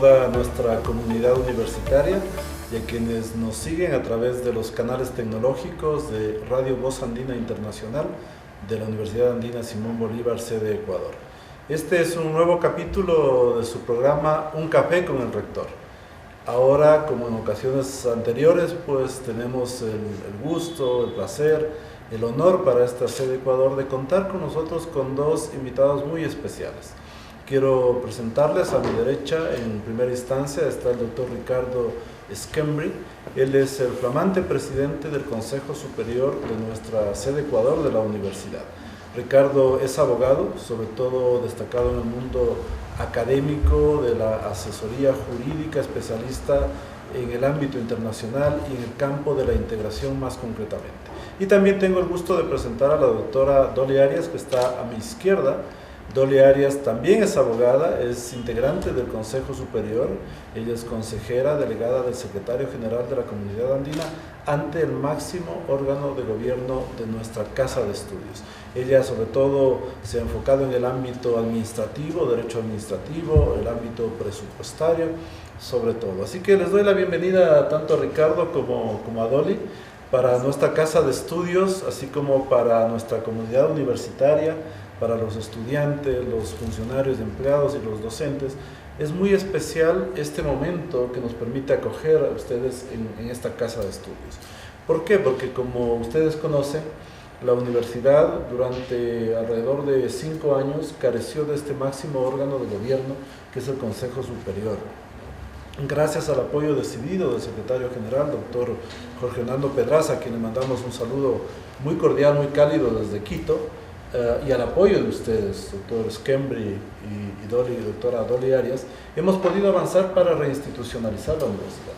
toda nuestra comunidad universitaria y a quienes nos siguen a través de los canales tecnológicos de Radio Voz Andina Internacional de la Universidad Andina Simón Bolívar, sede Ecuador. Este es un nuevo capítulo de su programa Un Café con el Rector. Ahora, como en ocasiones anteriores, pues tenemos el gusto, el placer, el honor para esta sede Ecuador de contar con nosotros con dos invitados muy especiales. Quiero presentarles a mi derecha, en primera instancia, está el doctor Ricardo Schembri. Él es el flamante presidente del Consejo Superior de nuestra sede Ecuador de la universidad. Ricardo es abogado, sobre todo destacado en el mundo académico de la asesoría jurídica, especialista en el ámbito internacional y en el campo de la integración más concretamente. Y también tengo el gusto de presentar a la doctora Dolly Arias, que está a mi izquierda. Dolly Arias también es abogada, es integrante del Consejo Superior, ella es consejera delegada del secretario general de la Comunidad Andina ante el máximo órgano de gobierno de nuestra casa de estudios. Ella sobre todo se ha enfocado en el ámbito administrativo, derecho administrativo, el ámbito presupuestario, sobre todo. Así que les doy la bienvenida tanto a Ricardo como a Dolly para nuestra casa de estudios, así como para nuestra comunidad universitaria, para los estudiantes, los funcionarios, empleados y los docentes. Es muy especial este momento que nos permite acoger a ustedes en esta casa de estudios. ¿Por qué? Porque como ustedes conocen, la universidad durante alrededor de 5 años careció de este máximo órgano de gobierno que es el Consejo Superior. Gracias al apoyo decidido del secretario general, doctor Jorge Hernando Pedraza, a quien le mandamos un saludo muy cordial, muy cálido desde Quito, y al apoyo de ustedes, doctor Schembri y doctora Dolly Arias, hemos podido avanzar para reinstitucionalizar la universidad.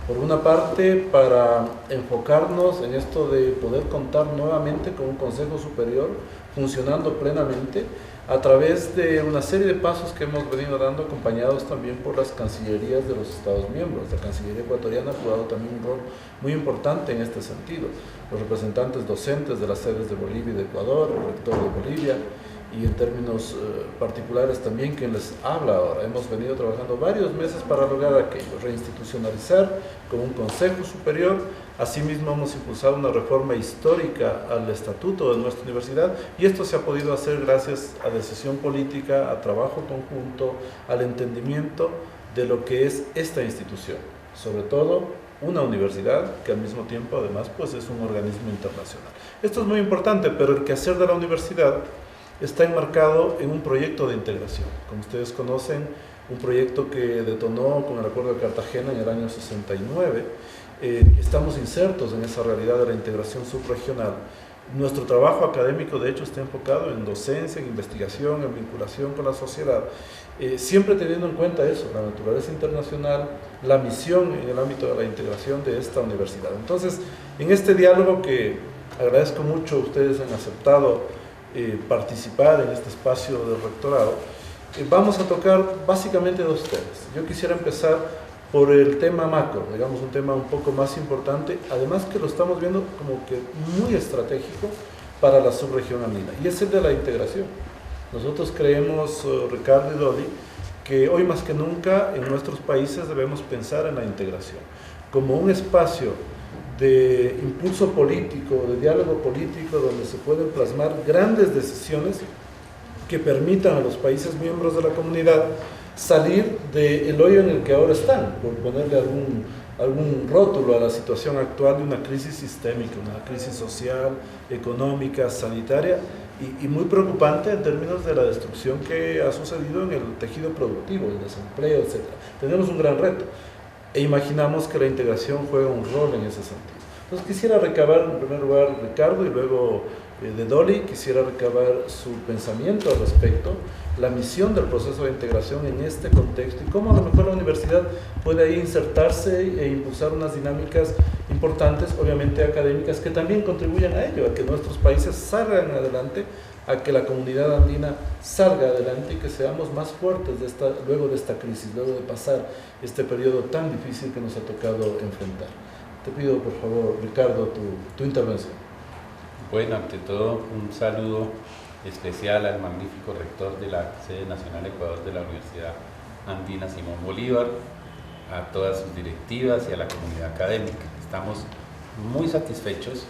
Por una parte, para enfocarnos en esto de poder contar nuevamente con un Consejo Superior funcionando plenamente a través de una serie de pasos que hemos venido dando, acompañados también por las cancillerías de los Estados miembros. La Cancillería ecuatoriana ha jugado también un rol muy importante en este sentido. Los representantes docentes de las sedes de Bolivia y de Ecuador, el rector de Bolivia, y en términos particulares también quien les habla ahora. Hemos venido trabajando varios meses para lograr aquello, reinstitucionalizar con un Consejo Superior. Asimismo hemos impulsado una reforma histórica al estatuto de nuestra universidad y esto se ha podido hacer gracias a decisión política, a trabajo conjunto, al entendimiento de lo que es esta institución, sobre todo una universidad que al mismo tiempo además pues es un organismo internacional. Esto es muy importante, pero el quehacer de la universidad está enmarcado en un proyecto de integración. Como ustedes conocen, un proyecto que detonó con el Acuerdo de Cartagena en el año 69. Estamos insertos en esa realidad de la integración subregional. Nuestro trabajo académico, de hecho, está enfocado en docencia, en investigación, en vinculación con la sociedad, siempre teniendo en cuenta eso, la naturaleza internacional, la misión en el ámbito de la integración de esta universidad. Entonces, en este diálogo que agradezco mucho, ustedes han aceptado participar en este espacio del rectorado, vamos a tocar básicamente dos temas. Yo quisiera empezar por el tema macro, digamos un tema un poco más importante, además que lo estamos viendo como que muy estratégico para la subregión andina, y es el de la integración. Nosotros creemos, Ricardo y Dolly, que hoy más que nunca en nuestros países debemos pensar en la integración como un espacio de impulso político, de diálogo político, donde se pueden plasmar grandes decisiones que permitan a los países miembros de la comunidad salir del hoyo en el que ahora están, por ponerle algún rótulo a la situación actual de una crisis sistémica, una crisis social, económica, sanitaria y muy preocupante en términos de la destrucción que ha sucedido en el tejido productivo, el desempleo, etc. Tenemos un gran reto e imaginamos que la integración juega un rol en ese sentido. Entonces quisiera recabar en primer lugar Ricardo y luego de Dolly, quisiera recabar su pensamiento al respecto, la misión del proceso de integración en este contexto y cómo a lo mejor la universidad puede ahí insertarse e impulsar unas dinámicas importantes, obviamente académicas, que también contribuyan a ello, a que nuestros países salgan adelante, a que la comunidad andina salga adelante y que seamos más fuertes luego de esta crisis, luego de pasar este periodo tan difícil que nos ha tocado enfrentar. Te pido, por favor, Ricardo, tu intervención. Bueno, ante todo, un saludo especial al magnífico rector de la sede nacional Ecuador de la Universidad Andina Simón Bolívar, a todas sus directivas y a la comunidad académica. Estamos muy satisfechos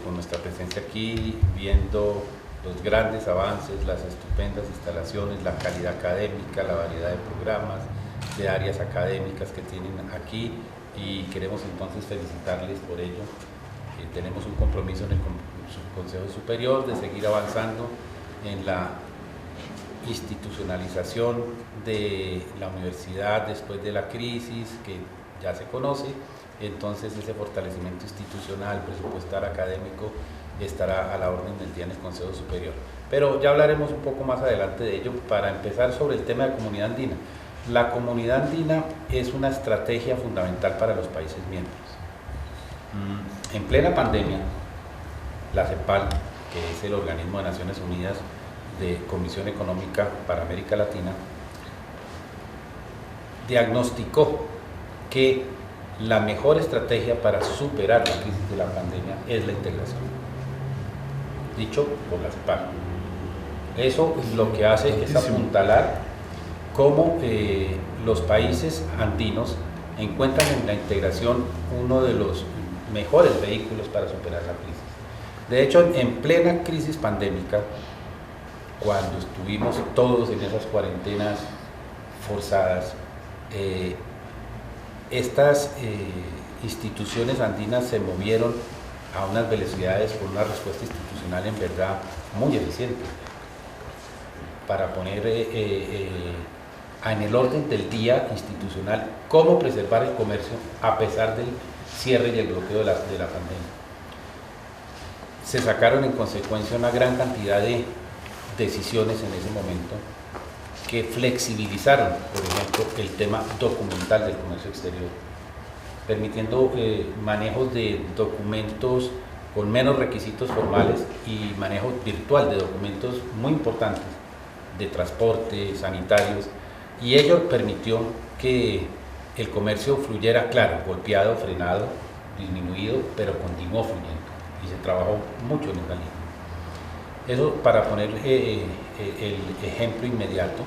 con nuestra presencia aquí, viendo los grandes avances, las estupendas instalaciones, la calidad académica, la variedad de programas, de áreas académicas que tienen aquí, y queremos entonces felicitarles por ello. Tenemos un compromiso en el Consejo Superior de seguir avanzando en la institucionalización de la universidad después de la crisis que ya se conoce. Entonces ese fortalecimiento institucional, presupuestal, académico estará a la orden del día en el Consejo Superior. Pero ya hablaremos un poco más adelante de ello. Para empezar sobre el tema de comunidad andina. La comunidad andina es una estrategia fundamental para los países miembros. En plena pandemia, la CEPAL, que es el organismo de Naciones Unidas de Comisión Económica para América Latina, diagnosticó que la mejor estrategia para superar la crisis de la pandemia es la integración, dicho por la CEPAL. Eso lo que hace es apuntalar cómo los países andinos encuentran en la integración uno de los mejores vehículos para superar la crisis. De hecho, en plena crisis pandémica, cuando estuvimos todos en esas cuarentenas forzadas, estas instituciones andinas se movieron a unas velocidades con una respuesta institucional en verdad muy eficiente para poner en el orden del día institucional cómo preservar el comercio a pesar del cierre y el bloqueo de la pandemia. Se sacaron en consecuencia una gran cantidad de decisiones en ese momento que flexibilizaron, por ejemplo, el tema documental del comercio exterior, permitiendo manejos de documentos con menos requisitos formales y manejo virtual de documentos muy importantes de transporte, sanitarios, y ello permitió que el comercio fluyera, claro, golpeado, frenado, disminuido, pero continuó fluyendo y se trabajó mucho en esa línea. Eso para poner el ejemplo inmediato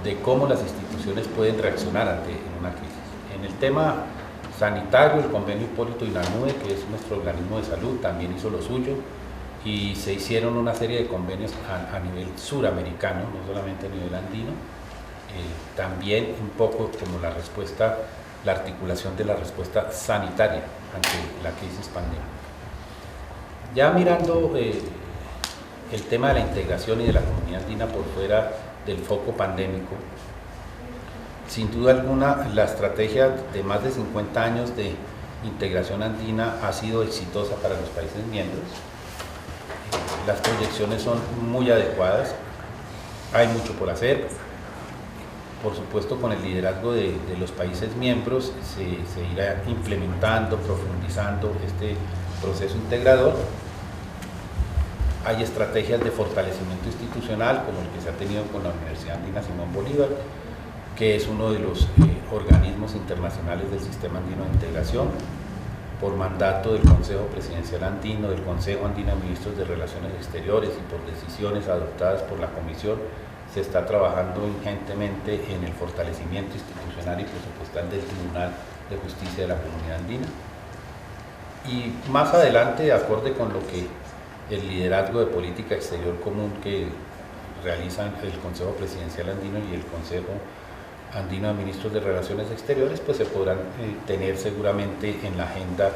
de cómo las instituciones pueden reaccionar ante una crisis. En el tema sanitario, el convenio Hipólito Unanue, que es nuestro organismo de salud, también hizo lo suyo, y se hicieron una serie de convenios a nivel suramericano, no solamente a nivel andino. También un poco como la respuesta, la articulación de la respuesta sanitaria ante la crisis pandémica. Ya mirando el tema de la integración y de la comunidad andina por fuera del foco pandémico, sin duda alguna la estrategia de más de 50 años de integración andina ha sido exitosa para los países miembros. Las proyecciones son muy adecuadas, hay mucho por hacer. Por supuesto, con el liderazgo de los países miembros se irá implementando, profundizando este proceso integrador. Hay estrategias de fortalecimiento institucional, como el que se ha tenido con la Universidad Andina Simón Bolívar, que es uno de los organismos internacionales del Sistema Andino de Integración, por mandato del Consejo Presidencial Andino, del Consejo Andino de Ministros de Relaciones Exteriores y por decisiones adoptadas por la Comisión. Se está trabajando ingentemente en el fortalecimiento institucional y presupuestal del Tribunal de Justicia de la Comunidad Andina. Y más adelante, acorde con lo que el liderazgo de política exterior común que realizan el Consejo Presidencial Andino y el Consejo Andino de Ministros de Relaciones Exteriores, pues se podrán tener seguramente en la agenda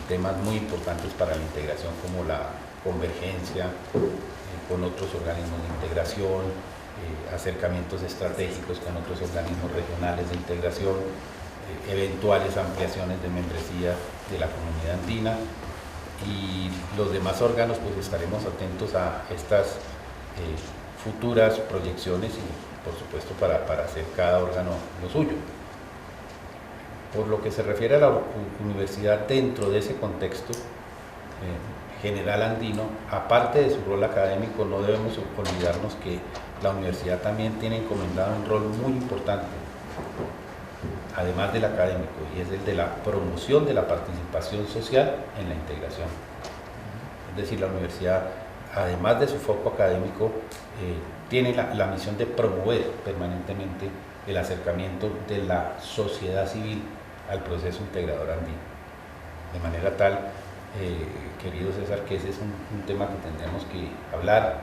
temas muy importantes para la integración, como la convergencia con otros organismos de integración, acercamientos estratégicos con otros organismos regionales de integración, eventuales ampliaciones de membresía de la comunidad andina, y los demás órganos pues estaremos atentos a estas futuras proyecciones y por supuesto para hacer cada órgano lo suyo. Por lo que se refiere a la universidad dentro de ese contexto general andino, aparte de su rol académico, no debemos olvidarnos que la universidad también tiene encomendado un rol muy importante, además del académico, y es el de la promoción de la participación social en la integración. Es decir, la universidad además de su foco académico, tiene la misión de promover permanentemente el acercamiento de la sociedad civil al proceso integrador andino. De manera tal, querido César, que ese es un tema que tendremos que hablar,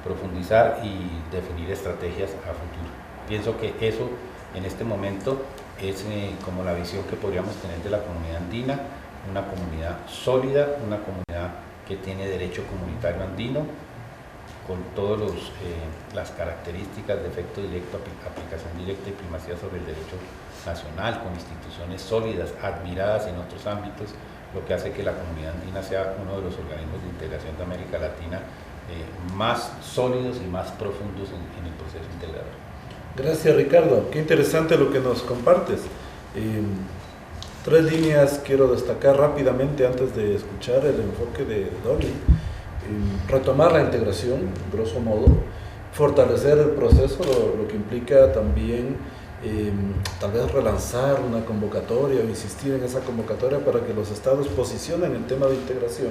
profundizar y definir estrategias a futuro. Pienso que eso en este momento es como la visión que podríamos tener de la comunidad andina, una comunidad sólida, una comunidad que tiene derecho comunitario andino, con todas las características de efecto directo, aplicación directa y primacía sobre el derecho nacional, con instituciones sólidas, admiradas en otros ámbitos, lo que hace que la comunidad andina sea uno de los organismos de integración de América Latina más sólidos y más profundos en el proceso integrador. Gracias, Ricardo. Qué interesante lo que nos compartes. 3 líneas quiero destacar rápidamente antes de escuchar el enfoque de Dolly. Retomar la integración, grosso modo, fortalecer el proceso, lo que implica también tal vez relanzar una convocatoria o insistir en esa convocatoria para que los estados posicionen el tema de integración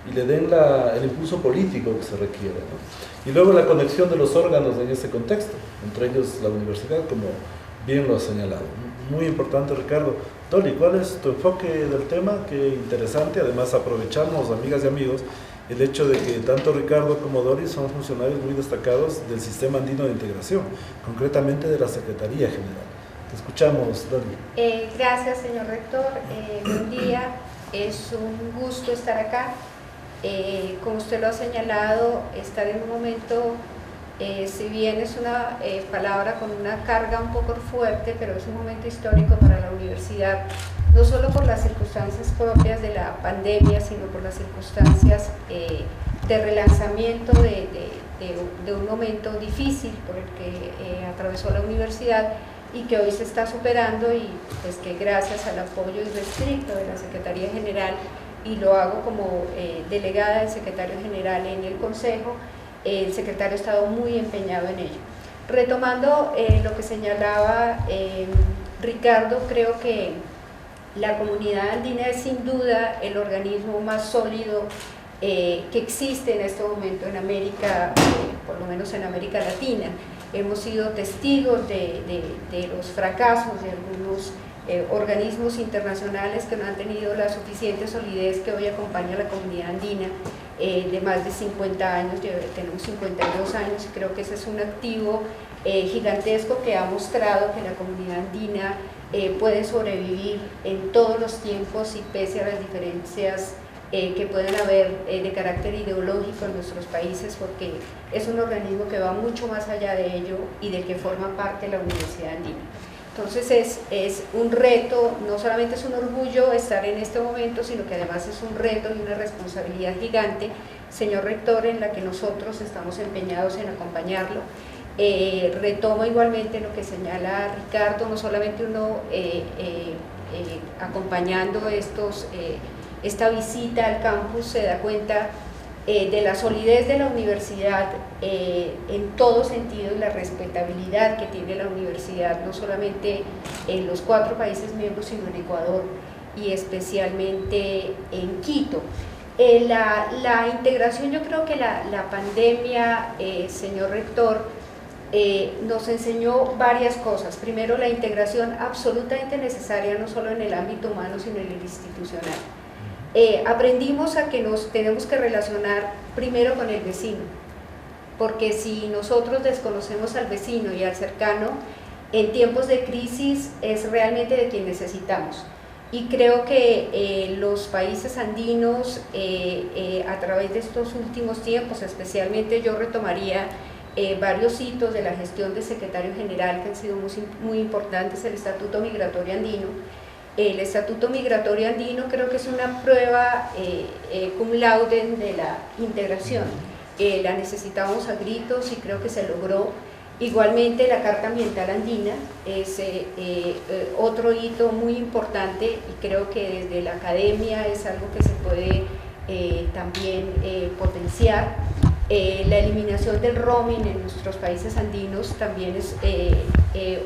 y le den el impulso político que se requiere, ¿no? Y luego la conexión de los órganos en ese contexto, entre ellos la universidad, como bien lo ha señalado. Muy importante, Ricardo. Dolly, ¿cuál es tu enfoque del tema? Qué interesante. Además, aprovechamos, amigas y amigos, el hecho de que tanto Ricardo como Dolly son funcionarios muy destacados del Sistema Andino de Integración, concretamente de la Secretaría General. Te escuchamos, Dolly. Gracias, señor rector. Buen día. Es un gusto estar acá. Como usted lo ha señalado, estar en un momento, si bien es una palabra con una carga un poco fuerte, pero es un momento histórico para la universidad, no solo por las circunstancias propias de la pandemia, sino por las circunstancias de relanzamiento de un momento difícil por el que atravesó la universidad y que hoy se está superando, y pues que gracias al apoyo irrestricto de la Secretaría General, y lo hago como delegada del secretario general en el Consejo, el secretario ha estado muy empeñado en ello. Retomando lo que señalaba Ricardo, creo que la comunidad andina es sin duda el organismo más sólido que existe en este momento en América, por lo menos en América Latina. Hemos sido testigos de los fracasos de algunos organismos internacionales que no han tenido la suficiente solidez que hoy acompaña a la comunidad andina de más de 50 años, tenemos 52 años, y creo que ese es un activo gigantesco que ha mostrado que la comunidad andina puede sobrevivir en todos los tiempos y pese a las diferencias que pueden haber de carácter ideológico en nuestros países, porque es un organismo que va mucho más allá de ello y del que forma parte la Universidad Andina. Entonces es un reto, no solamente es un orgullo estar en este momento, sino que además es un reto y una responsabilidad gigante, señor rector, en la que nosotros estamos empeñados en acompañarlo. Retomo igualmente lo que señala Ricardo, no solamente uno acompañando esta visita al campus se da cuenta de la solidez de la universidad en todo sentido y la respetabilidad que tiene la universidad, no solamente en los 4 países miembros, sino en Ecuador y especialmente en Quito. La integración, yo creo que la pandemia, señor rector, nos enseñó varias cosas. Primero, la integración absolutamente necesaria, no solo en el ámbito humano, sino en el institucional. Aprendimos a que nos tenemos que relacionar primero con el vecino, porque si nosotros desconocemos al vecino y al cercano, en tiempos de crisis es realmente de quien necesitamos. Y creo que los países andinos, a través de estos últimos tiempos, especialmente yo retomaría varios hitos de la gestión del secretario general que han sido muy importantes, el Estatuto Migratorio Andino. El Estatuto Migratorio Andino creo que es una prueba cum laude de la integración. La necesitábamos a gritos y creo que se logró. Igualmente la Carta Ambiental Andina es otro hito muy importante y creo que desde la academia es algo que se puede también potenciar. La eliminación del roaming en nuestros países andinos también es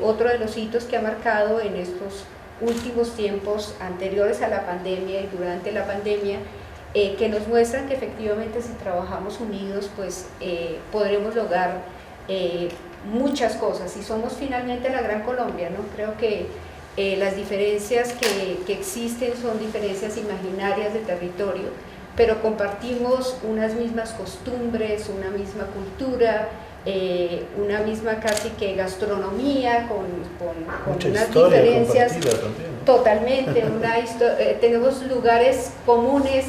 otro de los hitos que ha marcado en estos últimos tiempos anteriores a la pandemia y durante la pandemia que nos muestran que efectivamente si trabajamos unidos, pues podremos lograr muchas cosas, y somos finalmente la Gran Colombia, ¿no? Creo que las diferencias que existen son diferencias imaginarias de territorio, pero compartimos unas mismas costumbres, una misma cultura, una misma casi que gastronomía, con unas diferencias también, ¿no? Totalmente, tenemos lugares comunes,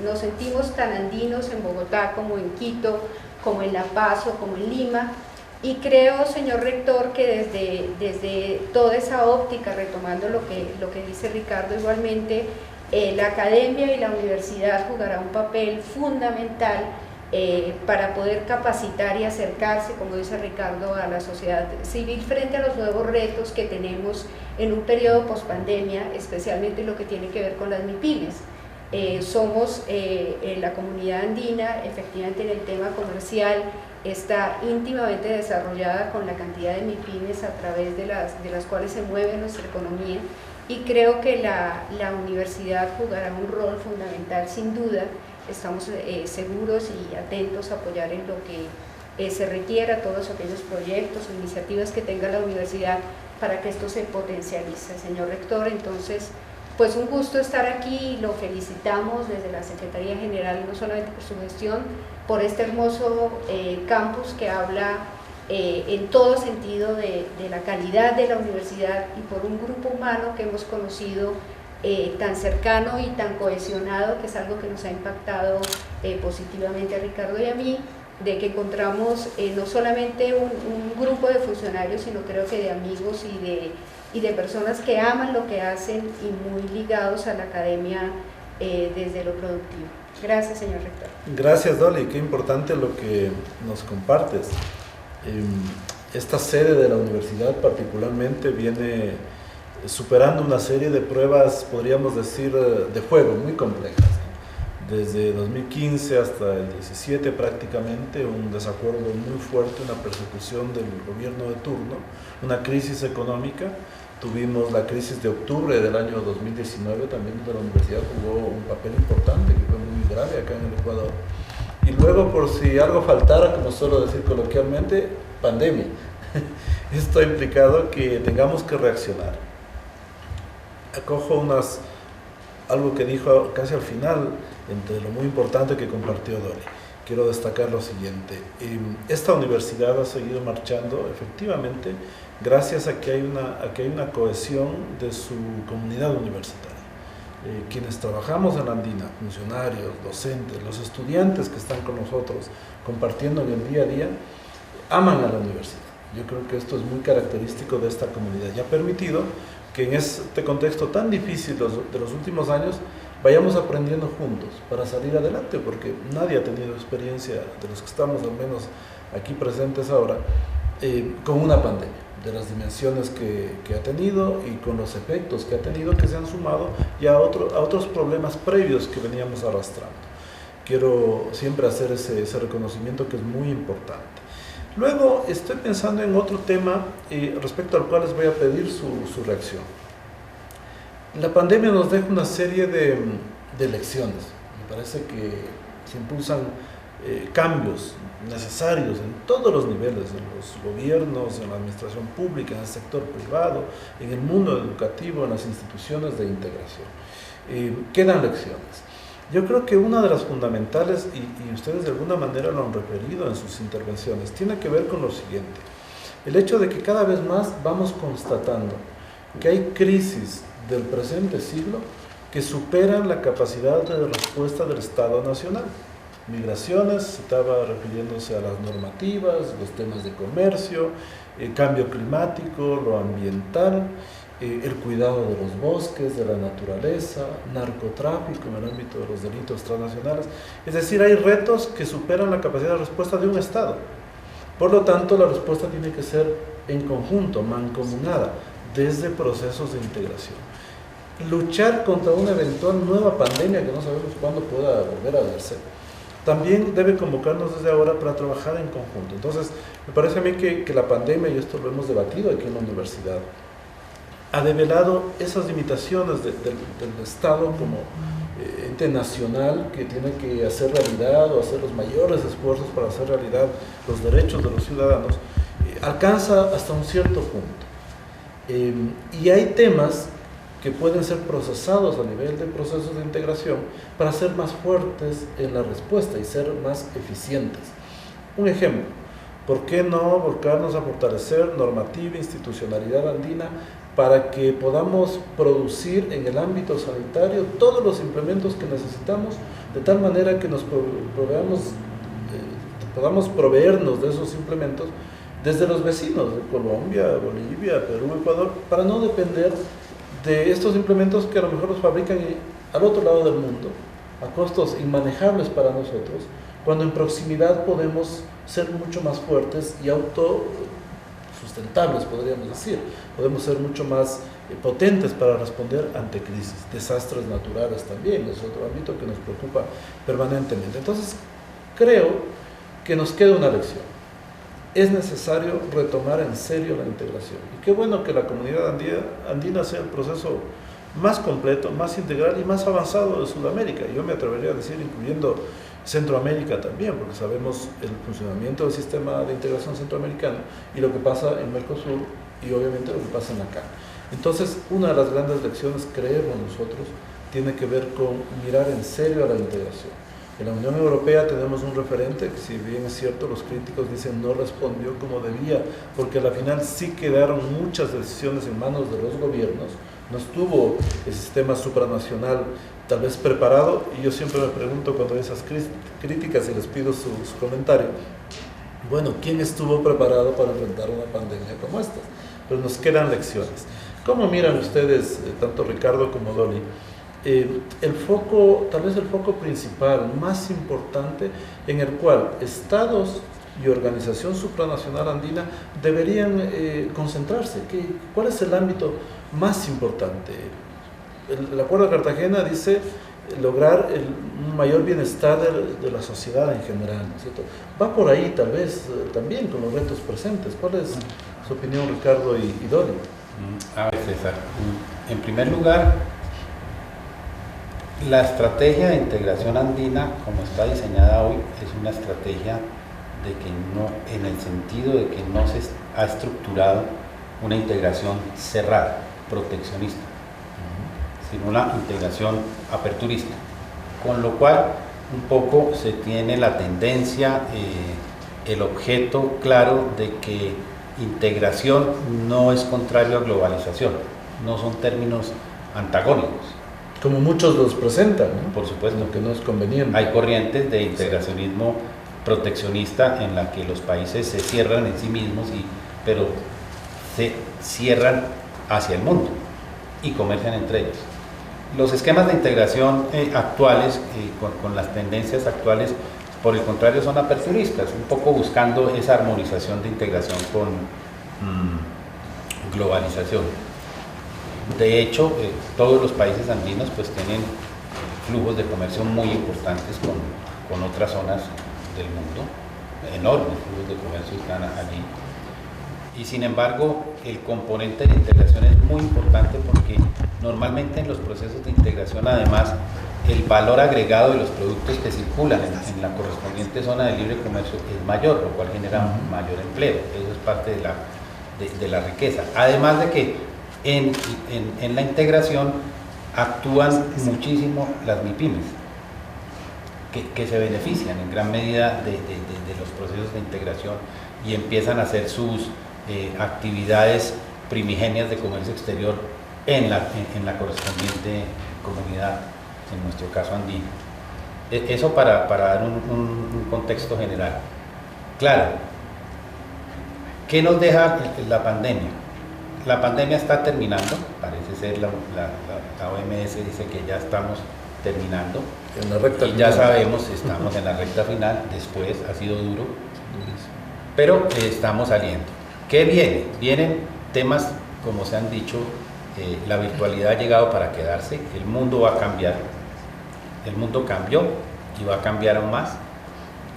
nos sentimos tan andinos en Bogotá como en Quito, como en La Paz o como en Lima, y creo, señor rector, que desde toda esa óptica, retomando lo que dice Ricardo igualmente, la academia y la universidad jugará un papel fundamental para poder capacitar y acercarse, como dice Ricardo, a la sociedad civil frente a los nuevos retos que tenemos en un periodo pospandemia, especialmente lo que tiene que ver con las MIPYMES. Somos la comunidad andina, efectivamente en el tema comercial está íntimamente desarrollada con la cantidad de MIPYMES a través de las cuales se mueve nuestra economía, y creo que la universidad jugará un rol fundamental sin duda. Estamos seguros y atentos a apoyar en lo que se requiera, todos aquellos proyectos o iniciativas que tenga la universidad para que esto se potencialice. Señor rector, entonces, pues un gusto estar aquí, lo felicitamos desde la Secretaría General, no solamente por su gestión, por este hermoso campus que habla en todo sentido de la calidad de la universidad, y por un grupo humano que hemos conocido tan cercano y tan cohesionado, que es algo que nos ha impactado positivamente a Ricardo y a mí, de que encontramos no solamente un grupo de funcionarios, sino creo que de amigos y de personas que aman lo que hacen y muy ligados a la academia desde lo productivo. Gracias, señor rector. Gracias, Dolly, qué importante lo que nos compartes. Esta sede de la universidad particularmente viene superando una serie de pruebas, podríamos decir, de fuego muy complejas. Desde 2015 hasta el 17 prácticamente, un desacuerdo muy fuerte, una persecución del gobierno de turno, una crisis económica. Tuvimos la crisis de octubre del año 2019, también donde la universidad jugó un papel importante, que fue muy grave acá en el Ecuador. Y luego, por si algo faltara, como suelo decir coloquialmente, pandemia. Esto ha implicado que tengamos que reaccionar. Acojo algo que dijo casi al final, entre lo muy importante que compartió Dolly. Quiero destacar lo siguiente: esta universidad ha seguido marchando efectivamente gracias a que hay una cohesión de su comunidad universitaria. Quienes trabajamos en la Andina, funcionarios, docentes, los estudiantes que están con nosotros compartiendo en el día a día, aman a la universidad. Yo creo que esto es muy característico de esta comunidad y ha permitido que en este contexto tan difícil de los últimos años vayamos aprendiendo juntos para salir adelante, porque nadie ha tenido experiencia, de los que estamos al menos aquí presentes ahora, con una pandemia, de las dimensiones que ha tenido y con los efectos que ha tenido, que se han sumado ya a otros problemas previos que veníamos arrastrando. Quiero siempre hacer ese reconocimiento, que es muy importante. Luego estoy pensando en otro tema respecto al cual les voy a pedir su reacción. La pandemia nos deja una serie de lecciones. Me parece que se impulsan cambios necesarios en todos los niveles, en los gobiernos, en la administración pública, en el sector privado, en el mundo educativo, en las instituciones de integración. Quedan lecciones. Yo creo que una de las fundamentales, y ustedes de alguna manera lo han referido en sus intervenciones, tiene que ver con lo siguiente: el hecho de que cada vez más vamos constatando que hay crisis del presente siglo que superan la capacidad de respuesta del Estado Nacional. Migraciones, estaba refiriéndose a las normativas, los temas de comercio, el cambio climático, lo ambiental, el cuidado de los bosques, de la naturaleza, narcotráfico en el ámbito de los delitos transnacionales. Es decir, hay retos que superan la capacidad de respuesta de un Estado. Por lo tanto, la respuesta tiene que ser en conjunto, mancomunada, desde procesos de integración. Luchar contra una eventual nueva pandemia que no sabemos cuándo pueda volver a darse, también debe convocarnos desde ahora para trabajar en conjunto. Entonces, me parece a mí que la pandemia, y esto lo hemos debatido aquí en la universidad, ha develado esas limitaciones del Estado como ente nacional que tiene que hacer realidad o hacer los mayores esfuerzos para hacer realidad los derechos de los ciudadanos, alcanza hasta un cierto punto. Y hay temas que pueden ser procesados a nivel de procesos de integración para ser más fuertes en la respuesta y ser más eficientes. Un ejemplo, ¿por qué no volcarnos a fortalecer normativa e institucionalidad andina para que podamos producir en el ámbito sanitario todos los implementos que necesitamos, de tal manera que nos podamos proveernos de esos implementos desde los vecinos de Colombia, Bolivia, Perú, Ecuador, para no depender de estos implementos que a lo mejor los fabrican al otro lado del mundo, a costos inmanejables para nosotros, cuando en proximidad podemos ser mucho más fuertes y autosustentables, podríamos decir. Podemos ser mucho más potentes para responder ante crisis, desastres naturales también, es otro ámbito que nos preocupa permanentemente. Entonces, creo que nos queda una lección. Es necesario retomar en serio la integración. Y qué bueno que la comunidad andina sea el proceso más completo, más integral y más avanzado de Sudamérica. Yo me atrevería a decir, incluyendo Centroamérica también, porque sabemos el funcionamiento del sistema de integración centroamericano y lo que pasa en Mercosur y obviamente lo que pasa en la CAN. Entonces, una de las grandes lecciones, creemos nosotros, tiene que ver con mirar en serio a la integración. En la Unión Europea tenemos un referente que, si bien es cierto, los críticos dicen no respondió como debía, porque al final sí quedaron muchas decisiones en manos de los gobiernos, no estuvo el sistema supranacional tal vez preparado, y yo siempre me pregunto cuando hay esas críticas y les pido su comentario, bueno, ¿quién estuvo preparado para enfrentar una pandemia como esta? Pero nos quedan lecciones. ¿Cómo miran ustedes, tanto Ricardo como Dolly, tal vez el foco principal, más importante, en el cual estados y organización supranacional andina deberían concentrarse? ¿Cuál es el ámbito más importante? El Acuerdo de Cartagena dice lograr un mayor bienestar de la sociedad en general, ¿no es cierto? Va por ahí tal vez también con los retos presentes. ¿Cuál es su opinión, Ricardo y Dolly? A ver, César, en primer lugar, la estrategia de integración andina, como está diseñada hoy, es una estrategia de que no, en el sentido de que no se ha estructurado una integración cerrada, proteccionista, sino una integración aperturista, con lo cual un poco se tiene la tendencia, el objeto claro de que integración no es contrario a globalización, no son términos antagónicos. Como muchos los presentan, ¿no? Por supuesto. Que no es conveniente. Hay corrientes de integracionismo proteccionista en la que los países se cierran en sí mismos, pero se cierran hacia el mundo y comercian entre ellos. Los esquemas de integración actuales, con las tendencias actuales, por el contrario, son aperturistas, un poco buscando esa armonización de integración con globalización. De hecho, todos los países andinos pues tienen flujos de comercio muy importantes con otras zonas del mundo, enormes flujos de comercio están allí. Y sin embargo, el componente de integración es muy importante porque normalmente en los procesos de integración, además, el valor agregado de los productos que circulan en la correspondiente zona de libre comercio es mayor, lo cual genera mayor empleo. Eso es parte de la riqueza. Además de que en la integración actúan muchísimo las MIPYMES, que se benefician en gran medida de los procesos de integración y empiezan a hacer sus actividades primigenias de comercio exterior en la correspondiente comunidad, en nuestro caso andino. Eso para dar un contexto general. Claro, ¿qué nos deja la pandemia? La pandemia está terminando, parece ser la OMS dice que ya estamos terminando. En la recta y final. Ya sabemos, estamos en la recta final, después ha sido duro, pero estamos saliendo. ¿Qué viene? Vienen temas, como se han dicho, la virtualidad ha llegado para quedarse, el mundo va a cambiar, el mundo cambió y va a cambiar aún más,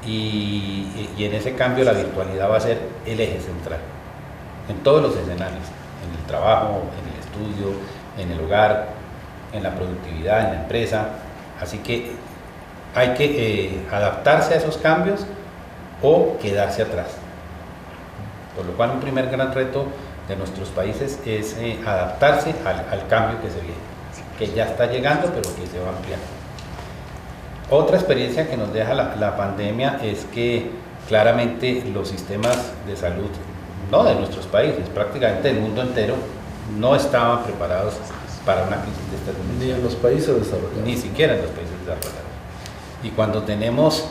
y en ese cambio la virtualidad va a ser el eje central, en todos los escenarios, en el trabajo, en el estudio, en el hogar, en la productividad, en la empresa, Así que hay que adaptarse a esos cambios o quedarse atrás. Por lo cual un primer gran reto de nuestros países es adaptarse al cambio que se viene, que ya está llegando pero que se va ampliando. Otra experiencia que nos deja la pandemia es que claramente los sistemas de salud, no de nuestros países, prácticamente del mundo entero, no estaban preparados para una crisis de estas dimensiones. Ni en los países desarrollados. Ni siquiera en los países desarrollados. Y cuando tenemos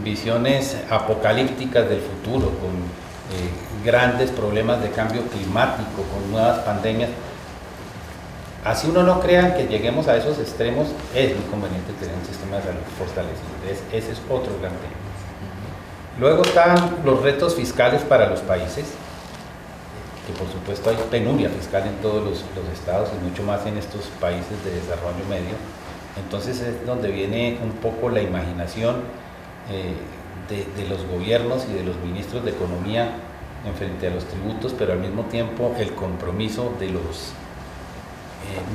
visiones apocalípticas del futuro, con grandes problemas de cambio climático, con nuevas pandemias, así uno no crea que lleguemos a esos extremos, es muy conveniente tener un sistema de salud fortalecido. Ese es otro gran tema. Luego están los retos fiscales para los países, que por supuesto hay penuria fiscal en todos los estados y mucho más en estos países de desarrollo medio. Entonces es donde viene un poco la imaginación de los gobiernos y de los ministros de economía en frente a los tributos, pero al mismo tiempo el compromiso de los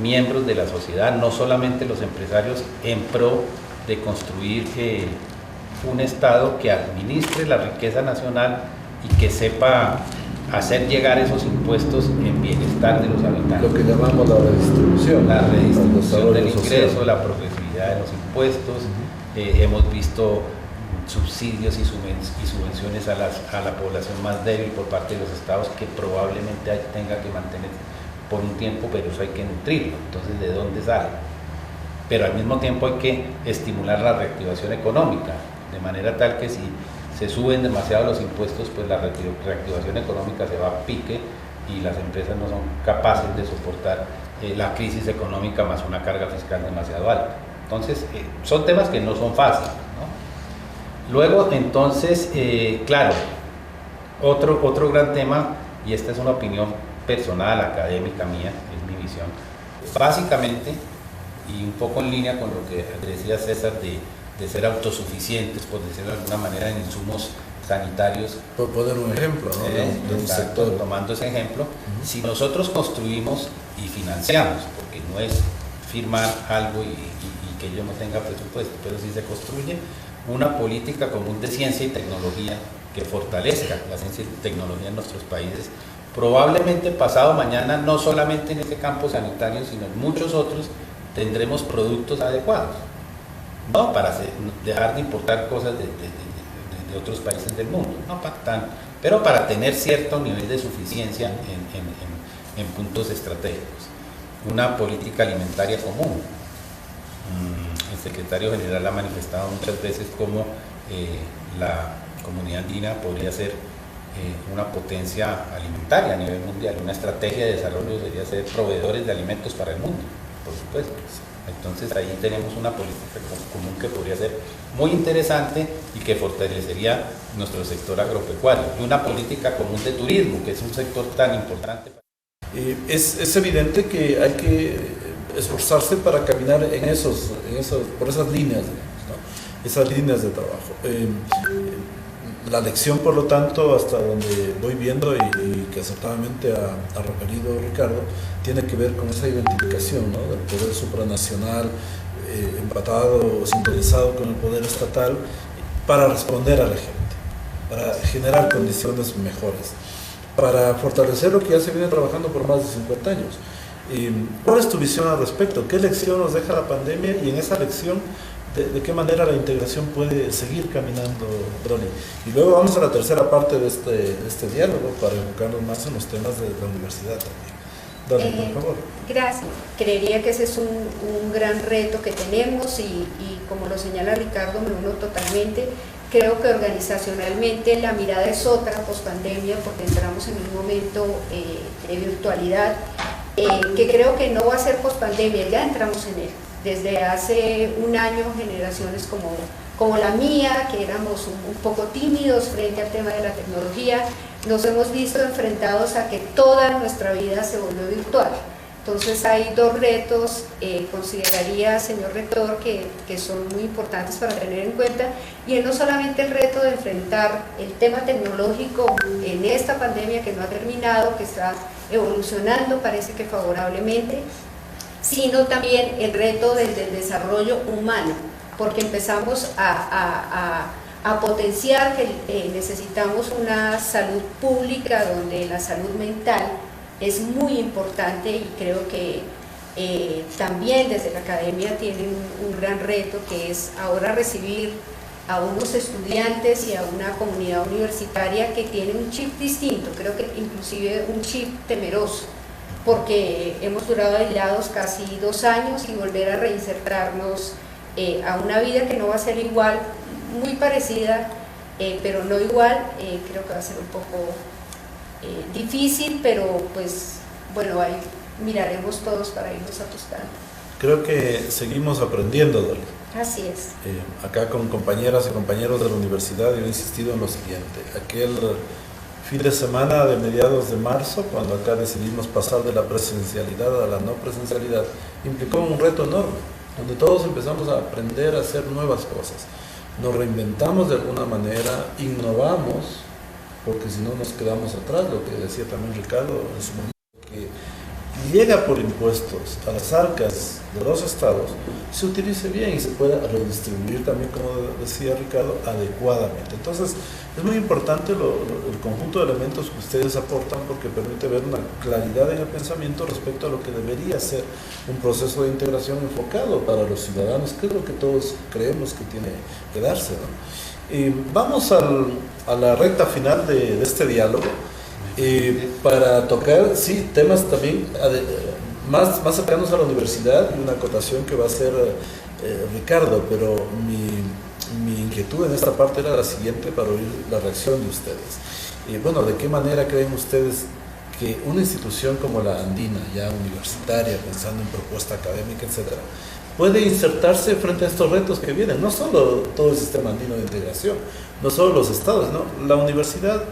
miembros de la sociedad, no solamente los empresarios, en pro de construir un Estado que administre la riqueza nacional y que sepa hacer llegar esos impuestos en bienestar de los habitantes. Lo que llamamos la redistribución. La redistribución del ingreso, la progresividad de los impuestos. Hemos visto subsidios y subvenciones a la población más débil por parte de los estados que probablemente tenga que mantener por un tiempo, pero eso hay que nutrirlo. Entonces, ¿de dónde sale? Pero al mismo tiempo hay que estimular la reactivación económica, de manera tal que si se suben demasiado los impuestos, pues la reactivación económica se va a pique y las empresas no son capaces de soportar la crisis económica más una carga fiscal demasiado alta. Entonces, son temas que no son fáciles, ¿no? Luego, entonces, claro, otro gran tema, y esta es una opinión personal, académica mía, es mi visión, básicamente, y un poco en línea con lo que decía César de ser autosuficientes, por decirlo de alguna manera, en insumos sanitarios. Por poner un ejemplo, ¿no? De un sector. Tomando ese ejemplo, si nosotros construimos y financiamos, porque no es firmar algo y que yo no tenga presupuesto, pero si se construye una política común de ciencia y tecnología que fortalezca la ciencia y tecnología en nuestros países, probablemente pasado mañana, no solamente en este campo sanitario, sino en muchos otros, tendremos productos adecuados, no para dejar de importar cosas de otros países del mundo, no para pero para tener cierto nivel de suficiencia en puntos estratégicos. Una política alimentaria común. El secretario general ha manifestado muchas veces cómo la comunidad andina podría ser una potencia alimentaria a nivel mundial. Una estrategia de desarrollo debería ser proveedores de alimentos para el mundo, por supuesto. Entonces ahí tenemos una política común que podría ser muy interesante y que fortalecería nuestro sector agropecuario. Y una política común de turismo, que es un sector tan importante. Es evidente que hay que esforzarse para caminar por esas líneas, ¿no? Esas líneas de trabajo. La lección, por lo tanto, hasta donde voy viendo y que acertadamente ha referido Ricardo, tiene que ver con esa identificación, ¿no? Del poder supranacional empatado o sintonizado con el poder estatal para responder a la gente, para generar condiciones mejores, para fortalecer lo que ya se viene trabajando por más de 50 años. ¿Cuál es tu visión al respecto? ¿Qué lección nos deja la pandemia? Y en esa lección, ¿de qué manera la integración puede seguir caminando, Brony? Y luego vamos a la tercera parte de este diálogo para enfocarnos más en los temas de la universidad también. Dale, por favor. Gracias. Creería que ese es un gran reto que tenemos y como lo señala Ricardo, me uno totalmente. Creo que organizacionalmente la mirada es otra post-pandemia porque entramos en un momento de virtualidad que creo que no va a ser post-pandemia, ya entramos en él. Desde hace un año, generaciones como la mía, que éramos un poco tímidos frente al tema de la tecnología, nos hemos visto enfrentados a que toda nuestra vida se volvió virtual. Entonces hay dos retos, consideraría, señor rector, que son muy importantes para tener en cuenta, y es no solamente el reto de enfrentar el tema tecnológico en esta pandemia que no ha terminado, que está evolucionando, parece que favorablemente, sino también el reto del desarrollo humano, porque empezamos a potenciar que necesitamos una salud pública donde la salud mental es muy importante, y creo que también desde la academia tienen un gran reto, que es ahora recibir a unos estudiantes y a una comunidad universitaria que tiene un chip distinto, creo que inclusive un chip temeroso, porque hemos durado aislados casi 2 años, y volver a reinsertarnos a una vida que no va a ser igual, muy parecida, pero no igual, creo que va a ser un poco difícil, pero pues bueno, ahí miraremos todos para irnos ajustando. Creo que seguimos aprendiendo, Dolly. Así es. Acá con compañeras y compañeros de la universidad yo he insistido en lo siguiente: aquel fin de semana de mediados de marzo, cuando acá decidimos pasar de la presencialidad a la no presencialidad, implicó un reto enorme, donde todos empezamos a aprender a hacer nuevas cosas. Nos reinventamos de alguna manera, innovamos, porque si no nos quedamos atrás, lo que decía también Ricardo en su momento, que llega por impuestos a las arcas de los estados, se utilice bien y se pueda redistribuir también, como decía Ricardo, adecuadamente. Entonces, es muy importante el conjunto de elementos que ustedes aportan, porque permite ver una claridad en el pensamiento respecto a lo que debería ser un proceso de integración enfocado para los ciudadanos, que es lo que todos creemos que tiene que darse, ¿no? Vamos a la recta final de este diálogo. Para tocar, sí, temas también más cercanos a la universidad, y una acotación que va a hacer Ricardo, pero mi inquietud en esta parte era la siguiente, para oír la reacción de ustedes. Bueno, ¿de qué manera creen ustedes que una institución como la Andina, ya universitaria, pensando en propuesta académica, etcétera, puede insertarse frente a estos retos que vienen? No solo todo el sistema andino de integración, no solo los estados, ¿no? La universidad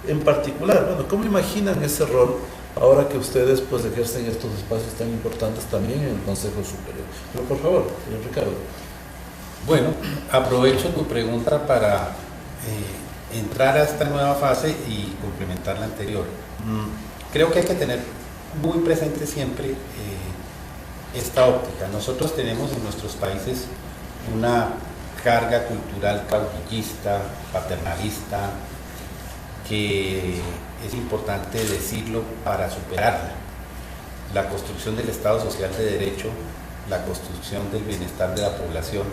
en particular. Bueno, ¿cómo imaginan ese rol ahora que ustedes pues ejercen estos espacios tan importantes también en el Consejo Superior? Pero por favor, señor Ricardo. Bueno, aprovecho tu pregunta para entrar a esta nueva fase y complementar la anterior. Creo que hay que tener muy presente siempre esta óptica. Nosotros tenemos en nuestros países una carga cultural caudillista, paternalista, que es importante decirlo para superarla. La construcción del Estado Social de Derecho, la construcción del bienestar de la población,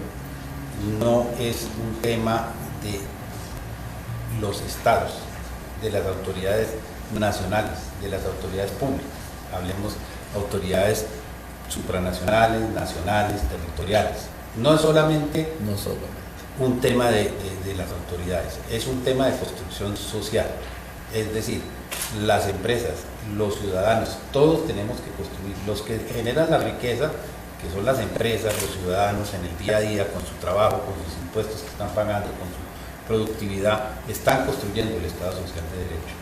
no es un tema de los estados, de las autoridades nacionales, de las autoridades públicas. Hablemos autoridades supranacionales, nacionales, territoriales. No es solamente un tema de las autoridades, es un tema de construcción social. Es decir, las empresas, los ciudadanos, todos tenemos que construir. Los que generan la riqueza, que son las empresas, los ciudadanos en el día a día, con su trabajo, con sus impuestos que están pagando, con su productividad, están construyendo el Estado Social de Derecho.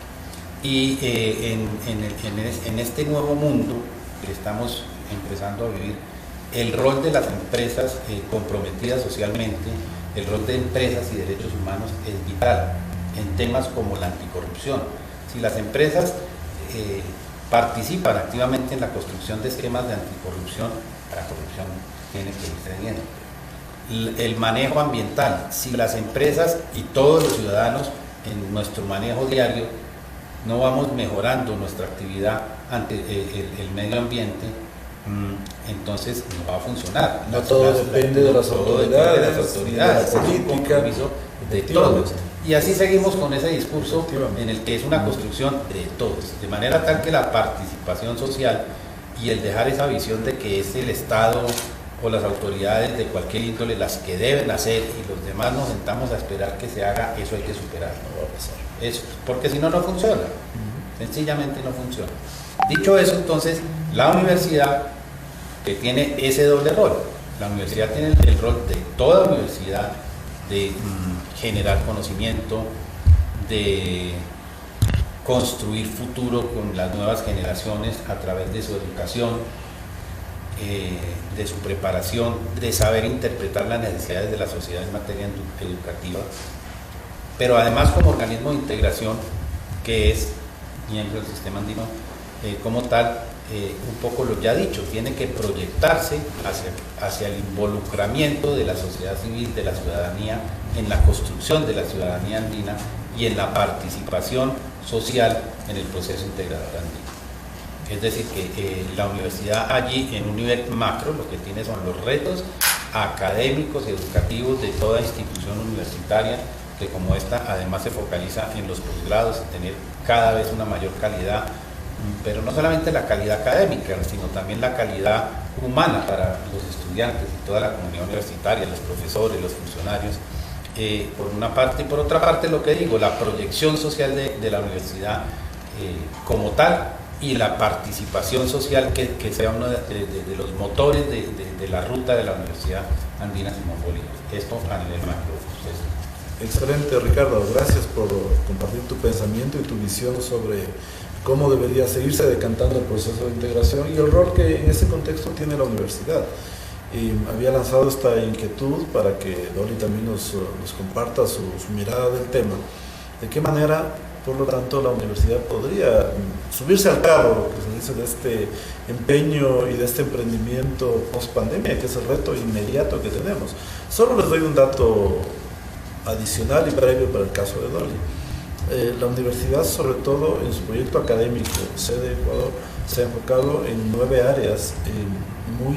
Y en este nuevo mundo que estamos empezando a vivir, el rol de las empresas comprometidas socialmente, el rol de empresas y derechos humanos es vital en temas como la anticorrupción. Si las empresas participan activamente en la construcción de esquemas de anticorrupción, la corrupción tiene que ir cediendo. El manejo ambiental, si las empresas y todos los ciudadanos en nuestro manejo diario no vamos mejorando nuestra actividad ante el medio ambiente, entonces no va a funcionar. No todo depende de las autoridades, es un compromiso de todos. Y así seguimos con ese discurso en el que es una construcción de todos, de manera tal que la participación social y el dejar esa visión de que es el Estado o las autoridades de cualquier índole las que deben hacer y los demás nos sentamos a esperar que se haga, eso hay que superarlo. No va a pasar. Eso, porque si no, no funciona. Sencillamente no funciona. Dicho eso, entonces, la universidad, que tiene ese doble rol, la universidad tiene el rol de toda universidad, de generar conocimiento, de construir futuro con las nuevas generaciones a través de su educación, de su preparación, de saber interpretar las necesidades de la sociedad en materia educativa, pero además como organismo de integración que es miembro del sistema andino como tal, un poco lo ya dicho, tiene que proyectarse hacia el involucramiento de la sociedad civil, de la ciudadanía, en la construcción de la ciudadanía andina y en la participación social en el proceso integrador andino. Es decir, que la universidad allí en un nivel macro lo que tiene son los retos académicos y educativos de toda institución universitaria, que como esta además se focaliza en los posgrados y tener cada vez una mayor calidad, pero no solamente la calidad académica, sino también la calidad humana para los estudiantes y toda la comunidad universitaria, los profesores, los funcionarios, por una parte, y por otra parte lo que digo, la proyección social de la universidad como tal, y la participación social que sea uno de los motores de la ruta de la Universidad Andina Simón Bolívar. Esto a nivel macro. Excelente, Ricardo, gracias por compartir tu pensamiento y tu visión sobre cómo debería seguirse decantando el proceso de integración y el rol que en ese contexto tiene la universidad. Y había lanzado esta inquietud para que Dolly también nos comparta su mirada del tema. ¿De qué manera, por lo tanto, la universidad podría subirse al carro, lo que se dice, de este empeño y de este emprendimiento post-pandemia, que es el reto inmediato que tenemos? Solo les doy un dato adicional y previo para el caso de Dolly. La universidad, sobre todo en su proyecto académico, sede Ecuador, se ha enfocado en 9 áreas muy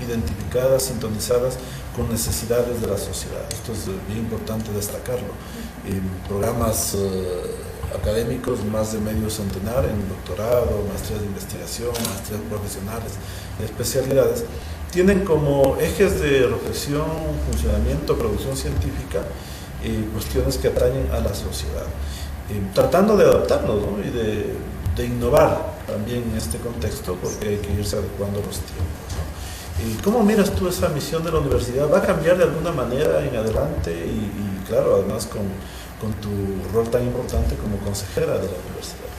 identificadas, sintonizadas con necesidades de la sociedad. Esto es bien importante destacarlo. Programas académicos, más de medio centenar en doctorado, maestrías de investigación, maestrías profesionales, especialidades, tienen como ejes de reflexión, funcionamiento, producción científica, cuestiones que atañen a la sociedad, tratando de adaptarnos, ¿no? Y de innovar también en este contexto, porque hay que irse adecuando a los tiempos, ¿no? ¿Cómo miras tú esa misión de la universidad? ¿Va a cambiar de alguna manera en adelante? Y claro, además con tu rol tan importante como consejera de la universidad.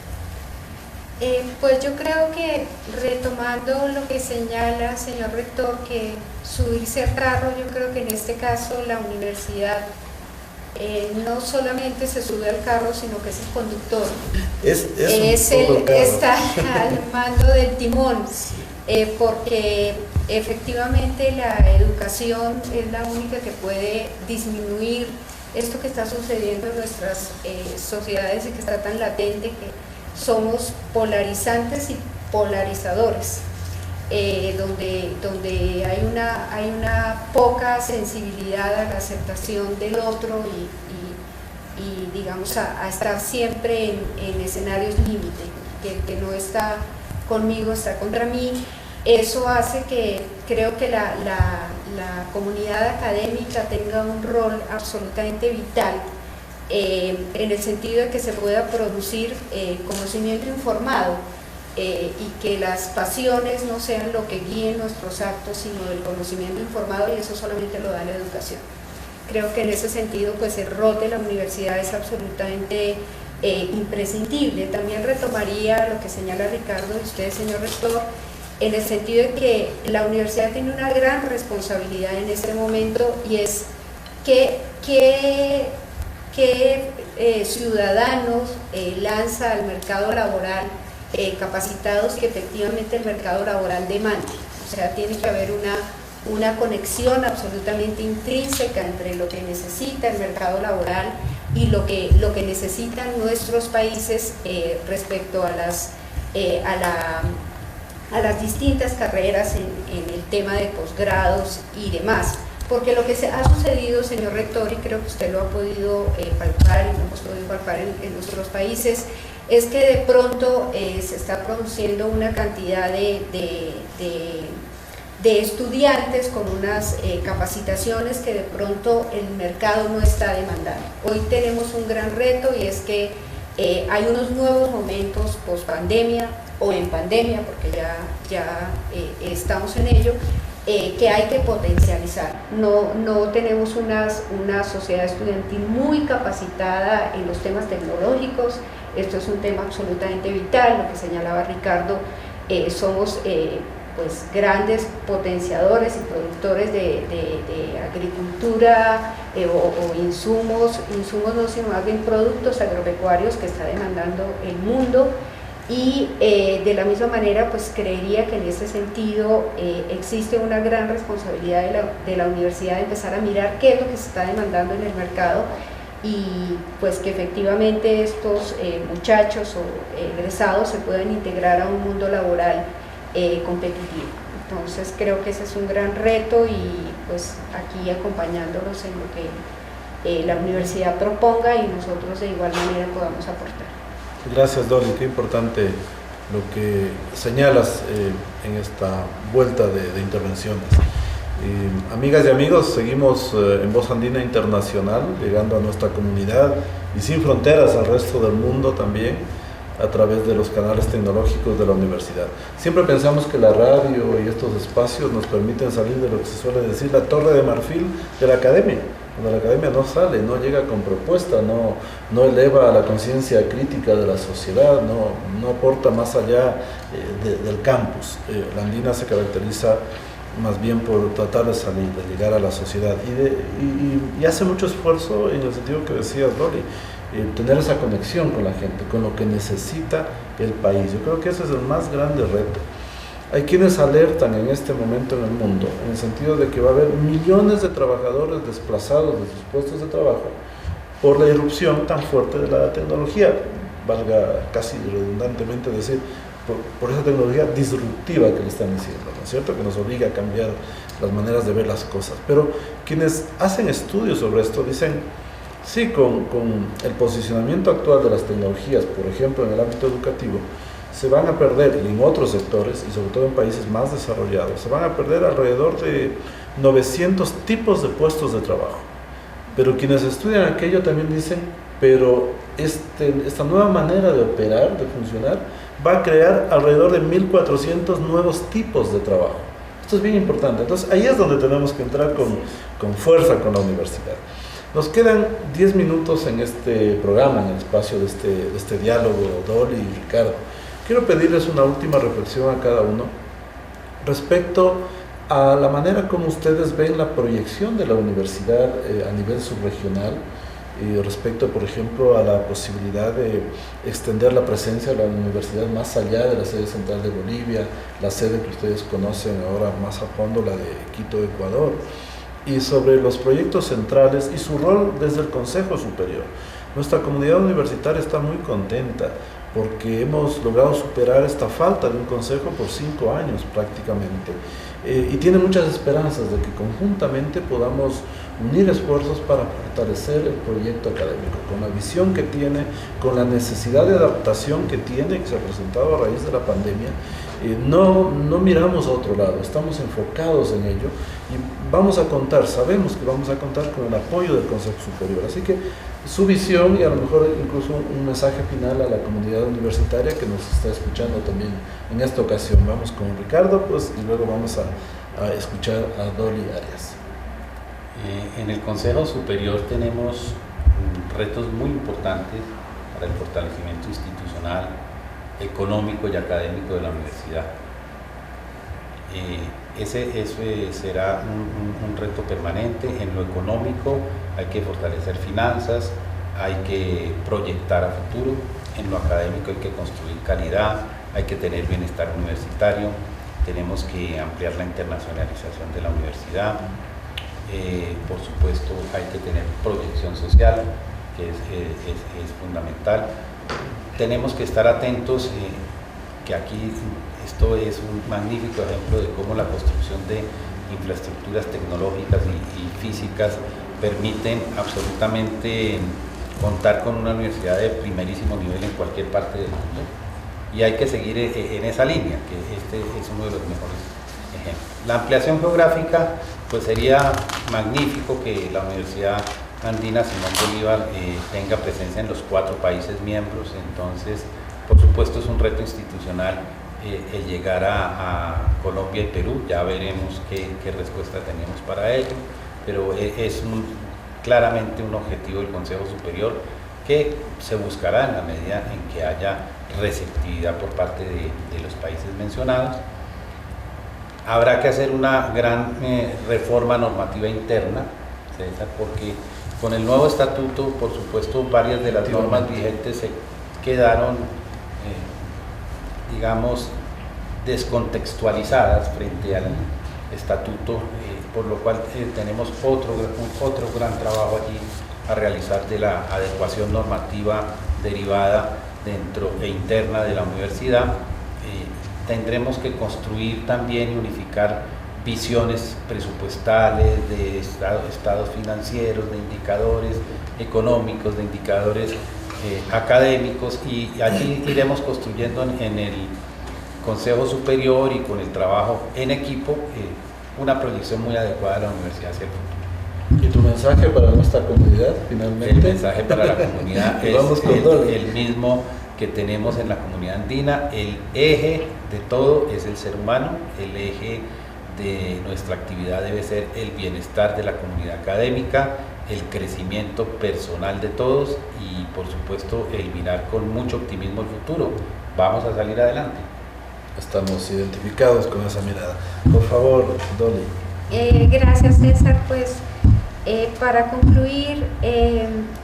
Pues yo creo que, retomando lo que señala, señor rector, que subirse al carro, yo creo que en este caso la universidad no solamente se sube al carro, sino que es el conductor. Está al mando del timón, porque efectivamente la educación es la única que puede disminuir esto que está sucediendo en nuestras sociedades y que está tan latente, que somos polarizantes y polarizadores, donde hay una poca sensibilidad a la aceptación del otro y digamos a estar siempre en escenarios límite, que el que no está conmigo está contra mí. Eso hace que creo que la comunidad académica tenga un rol absolutamente vital, en el sentido de que se pueda producir conocimiento informado, y que las pasiones no sean lo que guíen nuestros actos, sino el conocimiento informado, y eso solamente lo da la educación. Creo que en ese sentido pues el rol de la universidad es absolutamente imprescindible. También retomaría lo que señala Ricardo y usted, señor rector, en el sentido de que la universidad tiene una gran responsabilidad en este momento, y es que ciudadanos lanza al mercado laboral capacitados que efectivamente el mercado laboral demanda. O sea, tiene que haber una conexión absolutamente intrínseca entre lo que necesita el mercado laboral y lo que necesitan nuestros países respecto a las distintas carreras en el tema de posgrados y demás. Porque lo que ha sucedido, señor rector, y creo que usted lo ha podido palpar y lo hemos podido palpar en nuestros países, es que de pronto se está produciendo una cantidad de estudiantes con unas capacitaciones que de pronto el mercado no está demandando. Hoy tenemos un gran reto, y es que hay unos nuevos momentos post pandemia o en pandemia, porque ya estamos en ello, que hay que potencializar. No tenemos una sociedad estudiantil muy capacitada en los temas tecnológicos. Esto es un tema absolutamente vital, lo que señalaba Ricardo. Somos pues grandes potenciadores y productores de agricultura o insumos no, sino más bien productos agropecuarios que está demandando el mundo. y de la misma manera pues creería que en ese sentido existe una gran responsabilidad de la universidad de empezar a mirar qué es lo que se está demandando en el mercado y pues que efectivamente estos muchachos o egresados se puedan integrar a un mundo laboral competitivo. Entonces creo que ese es un gran reto y pues aquí acompañándolos en lo que la universidad proponga y nosotros de igual manera podamos aportar. Gracias, Dolly, qué importante lo que señalas en esta vuelta de intervenciones. Amigas y amigos, seguimos en Voz Andina Internacional, llegando a nuestra comunidad y sin fronteras al resto del mundo también, a través de los canales tecnológicos de la universidad. Siempre pensamos que la radio y estos espacios nos permiten salir de lo que se suele decir la torre de marfil de la academia. Cuando la academia no sale, no llega con propuesta, no eleva la conciencia crítica de la sociedad, no aporta más allá del campus. La Andina se caracteriza más bien por tratar de salir, de llegar a la sociedad y hace mucho esfuerzo en el sentido que decías, Loli, tener esa conexión con la gente, con lo que necesita el país. Yo creo que ese es el más grande reto. Hay quienes alertan en este momento en el mundo, en el sentido de que va a haber millones de trabajadores desplazados de sus puestos de trabajo por la irrupción tan fuerte de la tecnología, valga casi redundantemente decir, por esa tecnología disruptiva que le están diciendo, ¿no es cierto?, que nos obliga a cambiar las maneras de ver las cosas. Pero quienes hacen estudios sobre esto dicen, sí, con el posicionamiento actual de las tecnologías, por ejemplo en el ámbito educativo, se van a perder, y en otros sectores, y sobre todo en países más desarrollados, se van a perder alrededor de 900 tipos de puestos de trabajo. Pero quienes estudian aquello también dicen, pero esta nueva manera de operar, de funcionar, va a crear alrededor de 1.400 nuevos tipos de trabajo. Esto es bien importante. Entonces ahí es donde tenemos que entrar con fuerza con la universidad. Nos quedan 10 minutos en este programa, en el espacio de este diálogo, Dolly y Ricardo. Quiero pedirles una última reflexión a cada uno respecto a la manera como ustedes ven la proyección de la universidad a nivel subregional, respecto, por ejemplo, a la posibilidad de extender la presencia de la universidad más allá de la sede central de Bolivia, la sede que ustedes conocen ahora más a fondo, la de Quito, Ecuador, y sobre los proyectos centrales y su rol desde el Consejo Superior. Nuestra comunidad universitaria está muy contenta porque hemos logrado superar esta falta de un consejo por 5 años prácticamente, y tiene muchas esperanzas de que conjuntamente podamos unir esfuerzos para fortalecer el proyecto académico, con la visión que tiene, con la necesidad de adaptación que tiene, que se ha presentado a raíz de la pandemia. No miramos a otro lado, estamos enfocados en ello y vamos a contar, sabemos que vamos a contar con el apoyo del Consejo Superior. Así que su visión y a lo mejor incluso un mensaje final a la comunidad universitaria que nos está escuchando también en esta ocasión. Vamos con Ricardo, pues, y luego vamos a escuchar a Dolly Arias. En el Consejo Superior tenemos retos muy importantes para el fortalecimiento institucional, económico y académico de la universidad. Ese será un reto permanente. En lo económico hay que fortalecer finanzas, hay que proyectar a futuro. En lo académico hay que construir calidad, hay que tener bienestar universitario, tenemos que ampliar la internacionalización de la universidad. Por supuesto hay que tener proyección social, que es fundamental. Tenemos que estar atentos, que aquí esto es un magnífico ejemplo de cómo la construcción de infraestructuras tecnológicas y físicas permiten absolutamente contar con una universidad de primerísimo nivel en cualquier parte del mundo, y hay que seguir en esa línea, que este es uno de los mejores ejemplos. La ampliación geográfica, pues sería magnífico que la Universidad Andina Simón Bolívar tenga presencia en los 4 países miembros. Entonces, por supuesto, es un reto institucional el llegar a Colombia y Perú. Ya veremos qué respuesta tenemos para ello, pero es claramente un objetivo del Consejo Superior que se buscará en la medida en que haya receptividad por parte de los países mencionados. Habrá que hacer una gran reforma normativa interna, César, porque con el nuevo estatuto, por supuesto, varias de las normas vigentes se quedaron digamos, descontextualizadas frente al estatuto, por lo cual tenemos otro gran trabajo allí a realizar de la adecuación normativa derivada dentro e interna de la universidad. Tendremos que construir también y unificar visiones presupuestales, de estados financieros, de indicadores económicos, de indicadores académicos, y allí iremos construyendo en el Consejo Superior y con el trabajo en equipo una proyección muy adecuada de la universidad hacia el futuro. ¿Y tu mensaje para nuestra comunidad finalmente? El mensaje para la comunidad es el mismo que tenemos en la comunidad andina. El eje de todo es el ser humano, el eje de nuestra actividad debe ser el bienestar de la comunidad académica, el crecimiento personal de todos y por supuesto el mirar con mucho optimismo el futuro. Vamos a salir adelante. Estamos identificados con esa mirada. Por favor, Dolly. Gracias, César. Pues para concluir,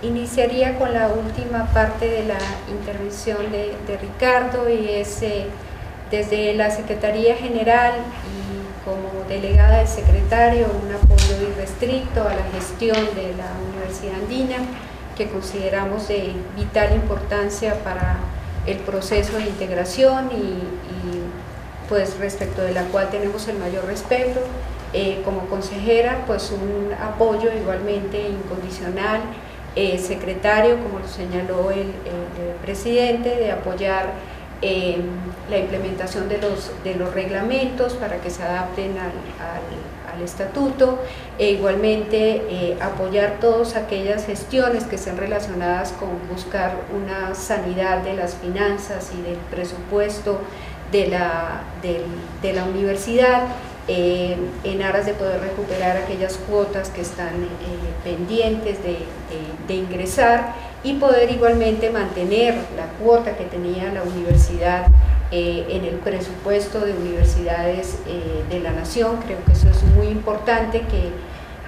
iniciaría con la última parte de la intervención de Ricardo, y es desde la Secretaría General y como delegada del secretario un apoyo irrestricto a la gestión de la Universidad Andina, que consideramos de vital importancia para el proceso de integración y pues respecto de la cual tenemos el mayor respeto. Como consejera, pues un apoyo igualmente incondicional, secretario, como lo señaló el presidente, de apoyar la implementación de los reglamentos para que se adapten al estatuto, igualmente apoyar todas aquellas gestiones que estén relacionadas con buscar una sanidad de las finanzas y del presupuesto de la universidad, en aras de poder recuperar aquellas cuotas que están pendientes de ingresar, y poder igualmente mantener la cuota que tenía la universidad en el presupuesto de universidades de la nación. Creo que eso es muy importante,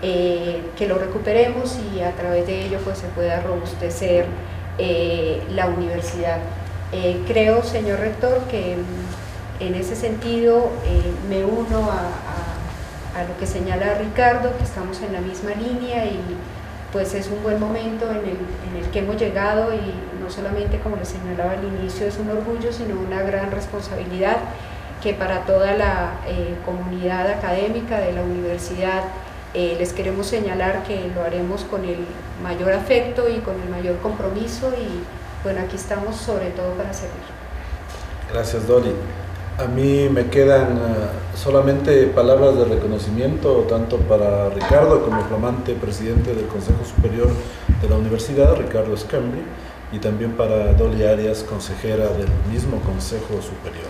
que lo recuperemos y a través de ello pues se pueda robustecer la universidad. Creo, señor rector, que en ese sentido me uno a lo que señala Ricardo, que estamos en la misma línea, y pues es un buen momento en el que hemos llegado, y no solamente, como les señalaba al inicio, es un orgullo, sino una gran responsabilidad que para toda la comunidad académica de la universidad les queremos señalar que lo haremos con el mayor afecto y con el mayor compromiso, y bueno, aquí estamos sobre todo para servir. Gracias, Dolly. A mí me quedan solamente palabras de reconocimiento tanto para Ricardo como flamante presidente del Consejo Superior de la Universidad, Ricardo Scambri, y también para Dolly Arias, consejera del mismo Consejo Superior.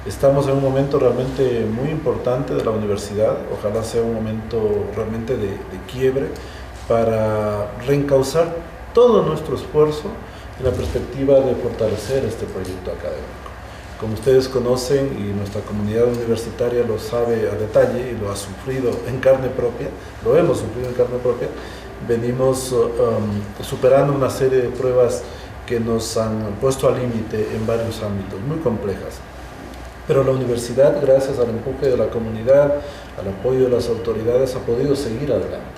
Estamos en un momento realmente muy importante de la universidad, ojalá sea un momento realmente de quiebre para reencauzar todo nuestro esfuerzo en la perspectiva de fortalecer este proyecto académico. Como ustedes conocen y nuestra comunidad universitaria lo sabe a detalle y lo ha sufrido en carne propia, lo hemos sufrido en carne propia, venimos superando una serie de pruebas que nos han puesto al límite en varios ámbitos muy complejas. Pero la universidad, gracias al empuje de la comunidad, al apoyo de las autoridades, ha podido seguir adelante.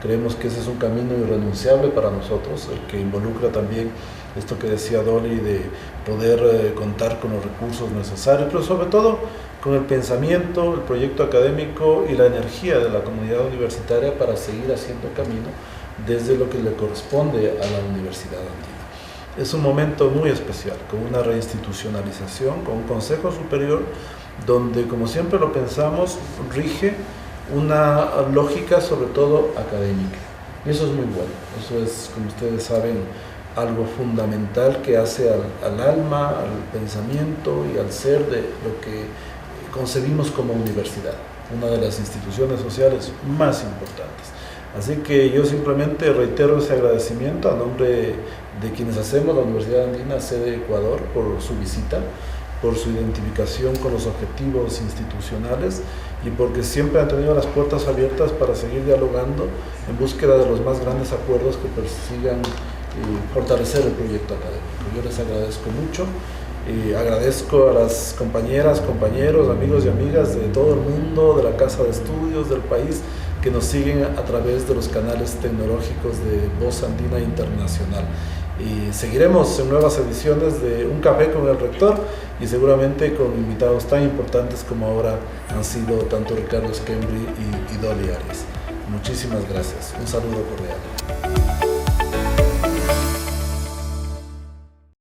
Creemos que ese es un camino irrenunciable para nosotros, el que involucra también esto que decía Dolly, de poder contar con los recursos necesarios, pero sobre todo con el pensamiento, el proyecto académico y la energía de la comunidad universitaria para seguir haciendo camino desde lo que le corresponde a la Universidad Andina. Es un momento muy especial, con una reinstitucionalización, con un Consejo Superior donde, como siempre lo pensamos, rige una lógica sobre todo académica. Y eso es muy bueno, eso es, como ustedes saben, algo fundamental que hace al alma, al pensamiento y al ser de lo que concebimos como universidad, una de las instituciones sociales más importantes. Así que yo simplemente reitero ese agradecimiento a nombre de quienes hacemos la Universidad Andina Sede Ecuador por su visita, por su identificación con los objetivos institucionales y porque siempre han tenido las puertas abiertas para seguir dialogando en búsqueda de los más grandes acuerdos que persigan fortalecer el proyecto académico. Yo les agradezco mucho Y agradezco a las compañeras, compañeros, amigos y amigas de todo el mundo, de la Casa de Estudios, del país, que nos siguen a través de los canales tecnológicos de Voz Andina Internacional. Y seguiremos en nuevas ediciones de Un Café con el Rector y seguramente con invitados tan importantes como ahora han sido tanto Ricardo Schembri y Dolly Arias. Muchísimas gracias. Un saludo cordial.